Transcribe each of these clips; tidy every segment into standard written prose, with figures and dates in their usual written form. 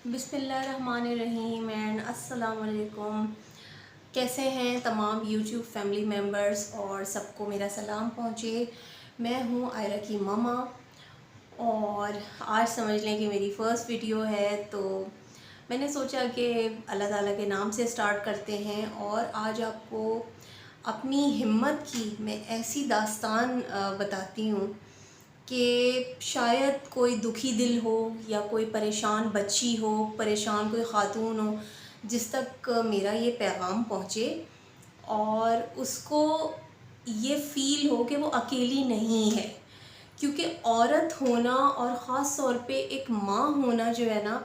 बिस्मिल्लाहिर्रहमानिर्रहीम एंड अस्सलाम वालेकुम। कैसे हैं तमाम यूट्यूब फैमिली मेम्बर्स और सबको मेरा सलाम पहुँचे। मैं हूँ आयरा की ममा और आज समझ लें कि मेरी फ़र्स्ट वीडियो है, तो मैंने सोचा कि अल्लाह ताला के नाम से स्टार्ट करते हैं और आज आपको अपनी हिम्मत की मैं ऐसी दास्तान बताती हूँ कि शायद कोई दुखी दिल हो या कोई परेशान बच्ची हो, परेशान कोई ख़ातून हो जिस तक मेरा ये पैगाम पहुँचे और उसको ये फ़ील हो कि वो अकेली नहीं है। क्योंकि औरत होना और ख़ास तौर पे एक माँ होना जो है ना,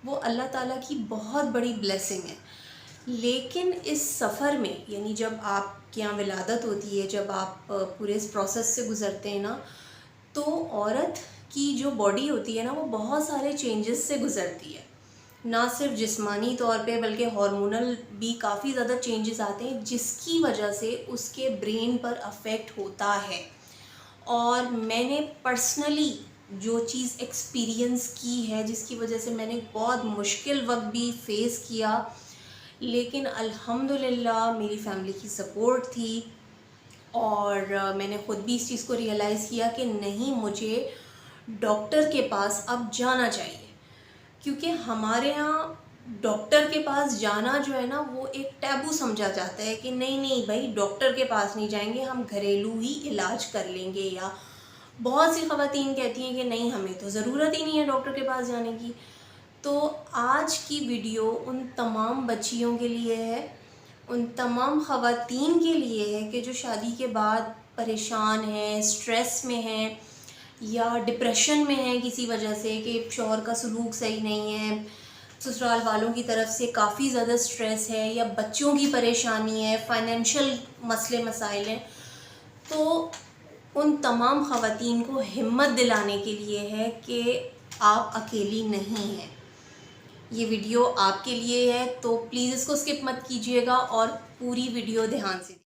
वो अल्लाह ताला की बहुत बड़ी ब्लेसिंग है। लेकिन इस सफ़र में यानी जब आपके यहाँ विलादत होती है, जब आप पूरे इस प्रोसेस से गुज़रते हैं ना, तो औरत की जो बॉडी होती है ना, वो बहुत सारे चेंजेस से गुज़रती है। ना सिर्फ जिस्मानी तौर पे बल्कि हार्मोनल भी काफ़ी ज़्यादा चेंजेस आते हैं जिसकी वजह से उसके ब्रेन पर अफेक्ट होता है। और मैंने पर्सनली जो चीज़ एक्सपीरियंस की है जिसकी वजह से मैंने बहुत मुश्किल वक्त भी फ़ेस किया, लेकिन अल्हम्दुलिल्लाह मेरी फैमिली की सपोर्ट थी और मैंने ख़ुद भी इस चीज़ को रियलाइज़ किया कि नहीं, मुझे डॉक्टर के पास अब जाना चाहिए। क्योंकि हमारे यहाँ डॉक्टर के पास जाना जो है ना, वो एक टैबू समझा जाता है कि नहीं नहीं भाई, डॉक्टर के पास नहीं जाएंगे, हम घरेलू ही इलाज कर लेंगे। या बहुत सी ख़वातीन कहती हैं कि नहीं, हमें तो ज़रूरत ही नहीं है डॉक्टर के पास जाने की। तो आज की वीडियो उन तमाम बच्चियों के लिए है, उन तमाम ख़वातीन के लिए है कि जो शादी के बाद परेशान हैं, स्ट्रेस में हैं या डिप्रेशन में हैं किसी वजह से कि शौहर का सलूक सही नहीं है, ससुराल वालों की तरफ से काफ़ी ज़्यादा स्ट्रेस है या बच्चों की परेशानी है, फाइनेंशियल मसले मसाइल हैं। तो उन तमाम ख़वातीन को हिम्मत दिलाने के लिए है कि आप अकेली नहीं हैं। ये वीडियो आपके लिए है, तो प्लीज़ इसको स्किप मत कीजिएगा और पूरी वीडियो ध्यान से।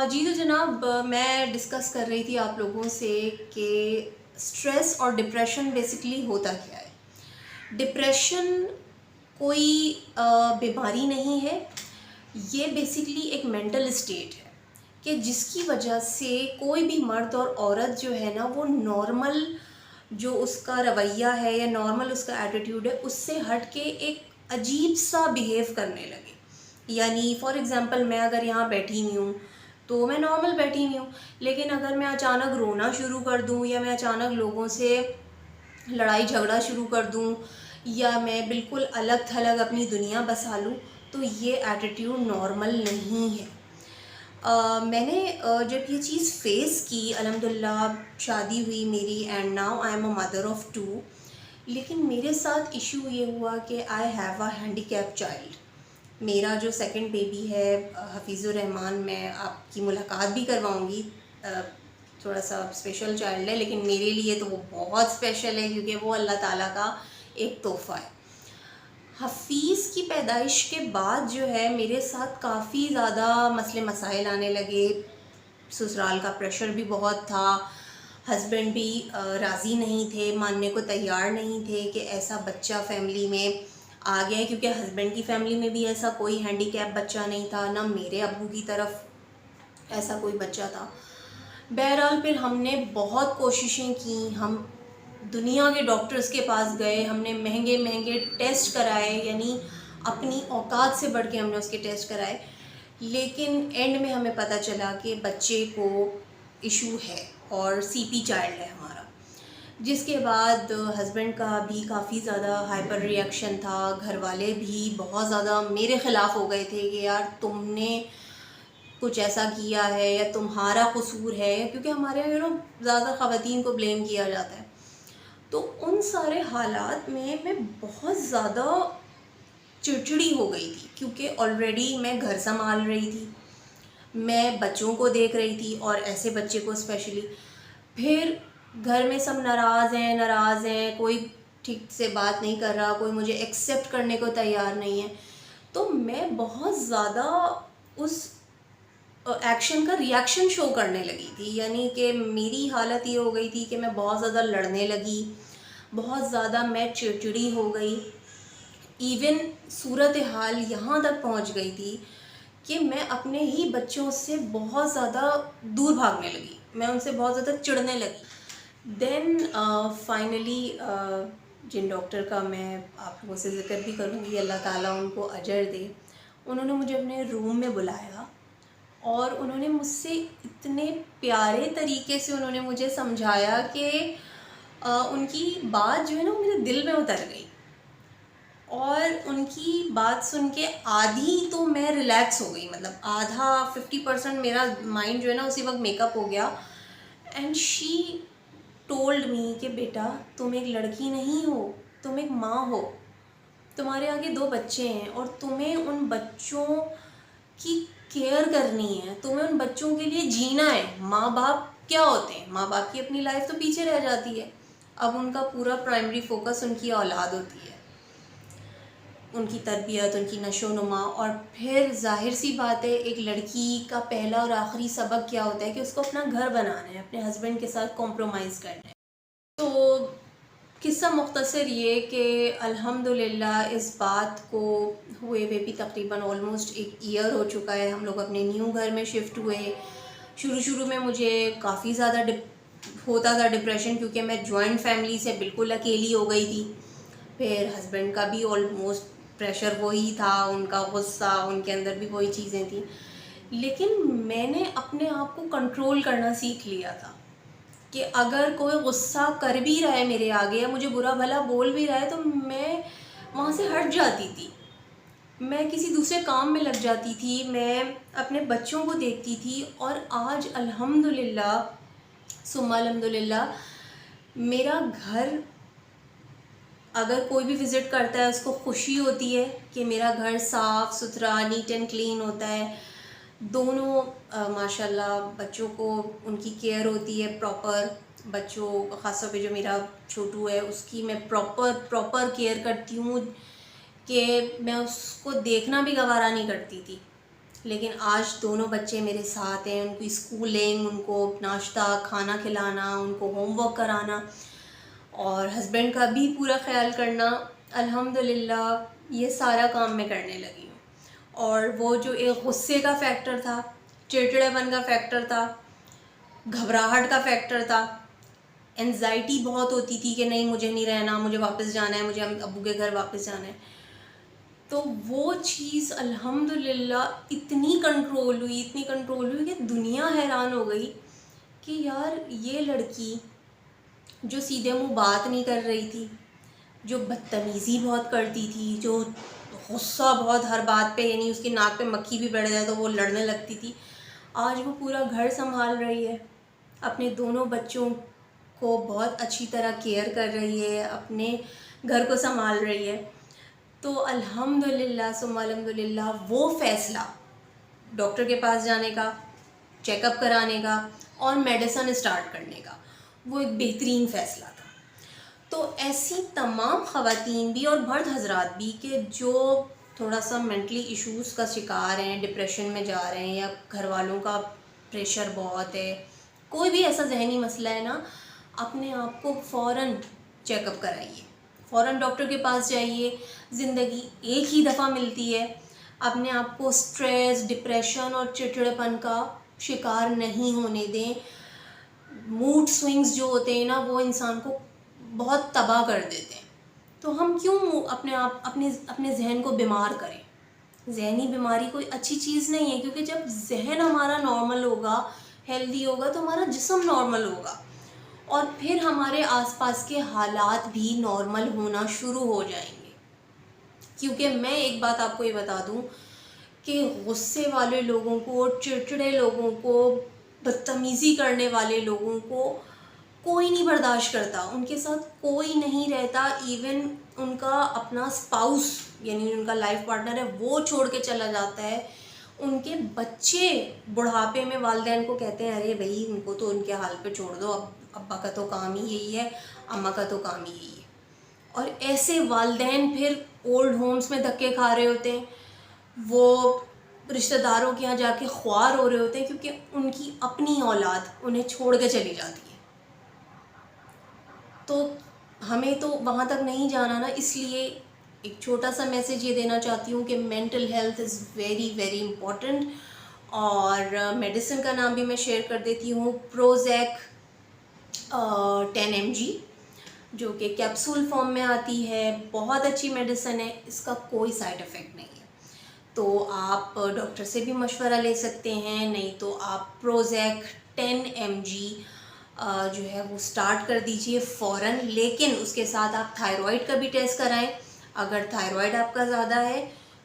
जी तो जनाब, मैं डिस्कस कर रही थी आप लोगों से कि स्ट्रेस और डिप्रेशन बेसिकली होता क्या है। डिप्रेशन कोई बीमारी नहीं है, ये बेसिकली एक मेंटल स्टेट है कि जिसकी वजह से कोई भी मर्द और औरत जो है ना, वो नॉर्मल जो उसका रवैया है या नॉर्मल उसका एटीट्यूड है, उससे हट के एक अजीब सा बिहेव करने लगे। यानी फॉर एग्ज़ाम्पल, मैं अगर यहाँ बैठी हुई हूँ तो मैं नॉर्मल बैठी हुई हूँ, लेकिन अगर मैं अचानक रोना शुरू कर दूँ या मैं अचानक लोगों से लड़ाई झगड़ा शुरू कर दूँ या मैं बिल्कुल अलग थलग अपनी दुनिया बसा लूँ, तो ये एटीट्यूड नॉर्मल नहीं है। मैंने जब ये चीज़ फ़ेस की, अल्हम्दुलिल्लाह शादी हुई मेरी and now I am a mother of 2। लेकिन मेरे साथ इशू ये हुआ कि I have a handicap child. मेरा जो सेकंड बेबी है हफीज़ुर रहमान, मैं आपकी मुलाकात भी करवाऊंगी। थोड़ा सा स्पेशल चाइल्ड है, लेकिन मेरे लिए तो वो बहुत स्पेशल है क्योंकि वो अल्लाह ताला का एक तोहफ़ा है। हफ़ीज़ की पैदाइश के बाद जो है मेरे साथ काफ़ी ज़्यादा मसले मसाइल आने लगे। ससुराल का प्रेशर भी बहुत था, हस्बैंड भी राज़ी नहीं थे, मानने को तैयार नहीं थे कि ऐसा बच्चा फ़ैमिली में आ गया है। क्योंकि हस्बैंड की फ़ैमिली में भी ऐसा कोई हैंडीकैप बच्चा नहीं था, ना मेरे अब्बू की तरफ ऐसा कोई बच्चा था। बहरहाल फिर हमने बहुत कोशिशें की, हम दुनिया के डॉक्टर्स के पास गए, हमने महंगे महंगे टेस्ट कराए, यानी अपनी औकात से बढ़ के हमने उसके टेस्ट कराए। लेकिन एंड में हमें पता चला कि बच्चे को इशू है और सीपी चाइल्ड है हमारा। जिसके बाद हस्बैंड का भी काफ़ी ज़्यादा हाइपर रिएक्शन था, घर वाले भी बहुत ज़्यादा मेरे ख़िलाफ़ हो गए थे कि यार तुमने कुछ ऐसा किया है या तुम्हारा कसूर है, क्योंकि हमारे यहाँ ज़्यादा ख़वातीन को ब्लेम किया जाता है। तो उन सारे हालात में मैं बहुत ज़्यादा चिड़चिड़ी हो गई थी क्योंकि ऑलरेडी मैं घर संभाल रही थी, मैं बच्चों को देख रही थी और ऐसे बच्चे को स्पेशली। फिर घर में सब नाराज़ हैं, कोई ठीक से बात नहीं कर रहा, कोई मुझे एक्सेप्ट करने को तैयार नहीं है। तो मैं बहुत ज़्यादा उस एक्शन का रिएक्शन शो करने लगी थी। यानी कि मेरी हालत ये हो गई थी कि मैं बहुत ज़्यादा लड़ने लगी, बहुत ज़्यादा मैं चिड़चिड़ी हो गई। इवन सूरत हाल यहाँ तक पहुँच गई थी कि मैं अपने ही बच्चों से बहुत ज़्यादा दूर भागने लगी, मैं उनसे बहुत ज़्यादा चिढ़ने लगी। देन फाइनली जिन डॉक्टर का मैं आप लोगों से ज़िक्र भी करूँगी, अल्लाह ताला उनको अजर दे, उन्होंने मुझे अपने रूम में बुलाया और उन्होंने मुझसे इतने प्यारे तरीके से उन्होंने मुझे समझाया कि उनकी बात जो है ना मेरे दिल में उतर गई। और उनकी बात सुन के आधी तो मैं रिलैक्स हो गई, मतलब आधा 50% मेरा माइंड जो है ना उसी वक्त मेकअप हो गया। एंड शी टोल्ड मी कि बेटा तुम एक लड़की नहीं हो, तुम एक माँ हो, तुम्हारे आगे 2 बच्चे हैं और तुम्हें उन बच्चों की केयर करनी है, तुम्हें उन बच्चों के लिए जीना है। माँ बाप क्या होते हैं, माँ बाप की अपनी लाइफ तो पीछे रह जाती है, अब उनका पूरा प्राइमरी फोकस उनकी औलाद होती है, उनकी तरबियत, उनकी नशोनुमा। और फिर जाहिर सी बात है एक लड़की का पहला और आखिरी सबक क्या होता है कि उसको अपना घर बनाना है, अपने हस्बैंड के साथ कॉम्प्रोमाइज़ करना है। तो किस्सा मुख्तसर ये कि अल्हम्दुलिल्लाह इस बात को हुए हुए भी तकरीबन ऑलमोस्ट 1 ईयर हो चुका है। हम लोग अपने न्यू घर में शिफ्ट हुए। शुरू में मुझे काफ़ी ज़्यादा होता था डिप्रेशन, क्योंकि मैं जॉइंट फैमिली से बिल्कुल अकेली हो गई थी। फिर हस्बैंड का भी ऑलमोस्ट प्रेशर वही था, उनका गुस्सा, उनके अंदर भी वही चीज़ें थी। लेकिन मैंने अपने आप को कंट्रोल करना सीख लिया था कि अगर कोई गुस्सा कर भी रहा है मेरे आगे या मुझे बुरा भला बोल भी रहा है तो मैं वहाँ से हट जाती थी, मैं किसी दूसरे काम में लग जाती थी, मैं अपने बच्चों को देखती थी। और आज अल्हम्दुलिल्लाह सुम्मा अल्हम्दुलिल्लाह मेरा घर अगर कोई भी विज़िट करता है उसको खुशी होती है कि मेरा घर साफ़ सुथरा, नीट एंड क्लीन होता है। दोनों माशाल्लाह बच्चों को उनकी केयर होती है प्रॉपर। बच्चों ख़ास तौर पे जो मेरा छोटू है उसकी मैं प्रॉपर केयर करती हूँ कि मैं उसको देखना भी गवारा नहीं करती थी। लेकिन आज दोनों बच्चे मेरे साथ हैं, उनकी स्कूलिंग, उनको नाश्ता खाना खिलाना, उनको होमवर्क कराना और हस्बैंड का भी पूरा ख्याल करना। अल्हम्दुलिल्लाह ये सारा काम मैं करने लगी हूँ। और वो जो एक गुस्से का फैक्टर था, चिड़चिड़ेपन का फैक्टर था, घबराहट का फैक्टर था, एंजाइटी बहुत होती थी कि नहीं मुझे नहीं रहना, मुझे वापस जाना है, मुझे अब्बू के घर वापस जाना है, तो वो चीज़ अल्हम्दुलिल्लाह इतनी कंट्रोल हुई कि दुनिया हैरान हो गई कि यार ये लड़की जो सीधे मुंह बात नहीं कर रही थी, जो बदतमीज़ी बहुत करती थी, जो गुस्सा बहुत हर बात पे, यानी उसकी नाक पे मक्खी भी बैठ जाए तो वो लड़ने लगती थी, आज वो पूरा घर संभाल रही है, अपने दोनों बच्चों को बहुत अच्छी तरह केयर कर रही है, अपने घर को संभाल रही है। तो अल्हम्दुलिल्लाह सुम्मा अल्हम्दुलिल्लाह वो फ़ैसला डॉक्टर के पास जाने का, चेकअप कराने का और मेडिसिन स्टार्ट करने का, वो एक बेहतरीन फ़ैसला था। तो ऐसी तमाम ख़वातीन भी और मर्द हज़रात भी कि जो थोड़ा सा मेंटली इश्यूज़ का शिकार हैं, डिप्रेशन में जा रहे हैं या घर वालों का प्रेशर बहुत है, कोई भी ऐसा ज़हनी मसला है ना, अपने आप को फ़ौरन चेकअप कराइए, फ़ौरन डॉक्टर के पास जाइए। ज़िंदगी एक ही दफ़ा मिलती है, अपने आप को स्ट्रेस, डिप्रेशन और चिड़चिड़ेपन का शिकार नहीं होने दें। मूड स्विंग्स जो होते हैं ना वो इंसान को बहुत तबाह कर देते हैं। तो हम क्यों अपने जहन को बीमार करें। ज़हनी बीमारी कोई अच्छी चीज़ नहीं है, क्योंकि जब जहन हमारा नॉर्मल होगा, हेल्दी होगा, तो हमारा जिस्म नॉर्मल होगा और फिर हमारे आसपास के हालात भी नॉर्मल होना शुरू हो जाएंगे। क्योंकि मैं एक बात आपको ये बता दूं कि गुस्से वाले लोगों को, चिड़चिड़े लोगों को, बदतमीज़ी करने वाले लोगों को कोई नहीं बर्दाश्त करता, उनके साथ कोई नहीं रहता। इवन उनका अपना स्पाउस यानी उनका लाइफ पार्टनर है वो छोड़ के चला जाता है। उनके बच्चे बुढ़ापे में वालिदैन को कहते हैं अरे भाई उनको तो उनके हाल पे छोड़ दो, अब अब्बा का तो काम ही यही है, अम्मा का तो काम ही यही है। और ऐसे वालिदैन फिर ओल्ड होम्स में धक्के खा रहे होते हैं, वो रिश्तेदारों के यहाँ जाके ख्वार हो रहे होते हैं, क्योंकि उनकी अपनी औलाद उन्हें छोड़ के चली जाती है। तो हमें तो वहाँ तक नहीं जाना ना, इसलिए एक छोटा सा मैसेज ये देना चाहती हूँ कि mental health is very very important. और मेडिसिन का नाम भी मैं शेयर कर देती हूँ, प्रोजेक 10 mg, जो कि कैप्सूल फॉर्म में आती है। बहुत अच्छी मेडिसिन है, इसका कोई साइड इफ़ेक्ट नहीं है। तो आप डॉक्टर से भी मशवरा ले सकते हैं, नहीं तो आप प्रोजेक 10 mg जो है वो स्टार्ट कर दीजिए फ़ौरन। लेकिन उसके साथ आप थायराइड का भी टेस्ट कराएं। अगर थायराइड आपका ज़्यादा है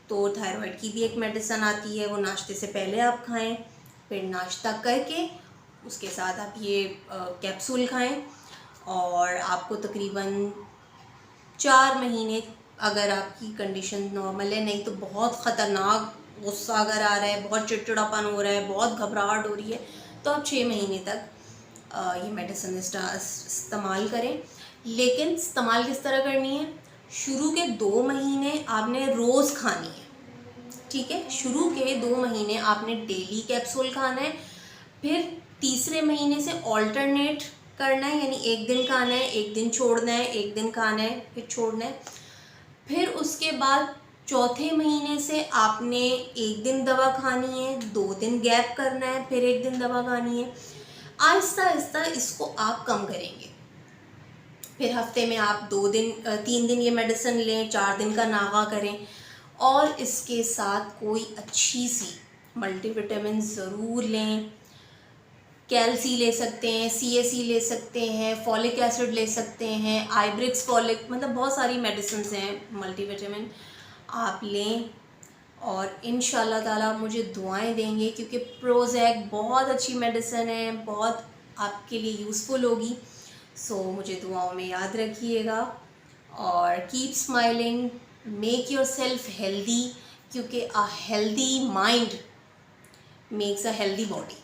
तो थायराइड की भी एक मेडिसिन आती है, वो नाश्ते से पहले आप खाएं, फिर नाश्ता करके उसके साथ आप ये कैप्सूल खाएं। और आपको तकरीबन 4 महीने, अगर आपकी कंडीशन नॉर्मल है, नहीं तो बहुत ख़तरनाक गुस्सा अगर आ रहा है, बहुत चिड़चिड़ापन हो रहा है, बहुत घबराहट हो रही है, तो आप 6 महीने तक ये मेडिसिन इस्तेमाल करें। लेकिन इस्तेमाल किस तरह करनी है? शुरू के 2 महीने आपने रोज़ खानी है, ठीक है। शुरू के 2 महीने आपने डेली कैप्सूल खाना है। फिर तीसरे महीने से ऑल्टरनेट करना है, यानी एक दिन खाना है, एक दिन छोड़ना है, एक दिन खाना है, फिर छोड़ना है। फिर उसके बाद चौथे महीने से आपने एक दिन दवा खानी है, 2 दिन गैप करना है, फिर एक दिन दवा खानी है। आहिस्ता आहिस्ता इसको आप कम करेंगे। फिर हफ्ते में आप 3 दिन ये मेडिसिन लें, 4 दिन का नागा करें। और इसके साथ कोई अच्छी सी मल्टीविटामिन ज़रूर लें। कैल्सी ले सकते हैं, CAC ले सकते हैं, फॉलिक एसिड ले सकते हैं, आइब्रिक्स फॉलिक, मतलब बहुत सारी मेडिसिन हैं मल्टीविटामिन, आप लें। और इंशाल्लाह ताला मुझे दुआएं देंगे, क्योंकि प्रोजेक बहुत अच्छी मेडिसिन है, बहुत आपके लिए यूज़फुल होगी। सो मुझे दुआओं में याद रखिएगा। और keep smiling, make your self healthy, क्योंकि a healthy mind makes a healthy body.